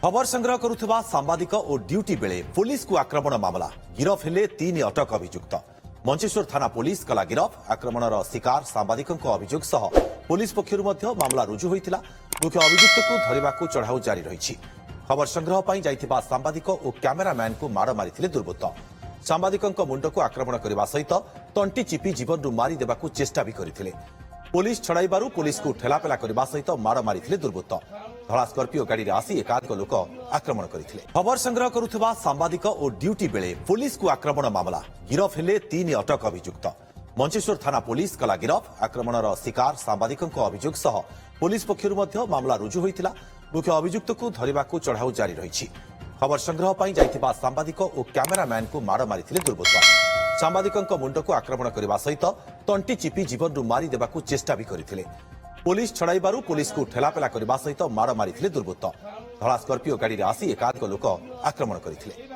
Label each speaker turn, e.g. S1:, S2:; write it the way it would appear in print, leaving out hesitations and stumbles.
S1: खबर संग्रह करुवा सांबादिक और ड्यूटी बेले पुलिस को आक्रमण मामला गिरफ हेले 3 अटक अभियुक्त मंचेश्वर थाना पुलिस कला गिरफ आक्रमणर शिकार सांबादिक अभियोग सह पुलिस पक्षर मामला रुजु होता मुख्य अभियुक्त को धरने को चढ़ाऊ जारी रही। खबर संग्रह पर जाइथिबा सांबादिक और कैमेरामैन को माड़ मारी दुर्बृत्त सांबादिक मुंड को आक्रमण करने सहित तंटी चिपी जीवन मारी देवाक चेष्टा भी करते पुलिस छड़ाइबारु पुलिस को ठेलापेला करने सहित माड़ मारी दुर्बृत्त धला स्कर्पियो गाड़ी में आसी एकाधिक लोक आक्रमण करते। खबर संग्रह करुवा सांबादिक और ड्यूटी बेले पुलिस को आक्रमण मामला गिरफ हेले 3 अटक अभियुक्त मंचेश्वर थाना पुलिस कला गिरफ आक्रमणर शिकार सांबादिक अभियोग सह पुलिस पक्षर मामला रुजु होता मुख्य अभियुक्त को धरने को चढ़ाऊ जारी रही। खबर संग्रह पर जाइथिबा सांबादिक और कैमेरामैन को माड़ मारी दुर्बृत्त सांबादिक मुंड को आक्रमण करने सहित तंटी चिपी जीवन मारी देवाक चेष्टा भी करते पुलिस छड़ाइबारु पुलिस को ठेलापेला करने सहित माड़ मारी दुर्बृत्त धला स्कर्पियो गाड़ी में आसी एकाधिक लोक आक्रमण करते।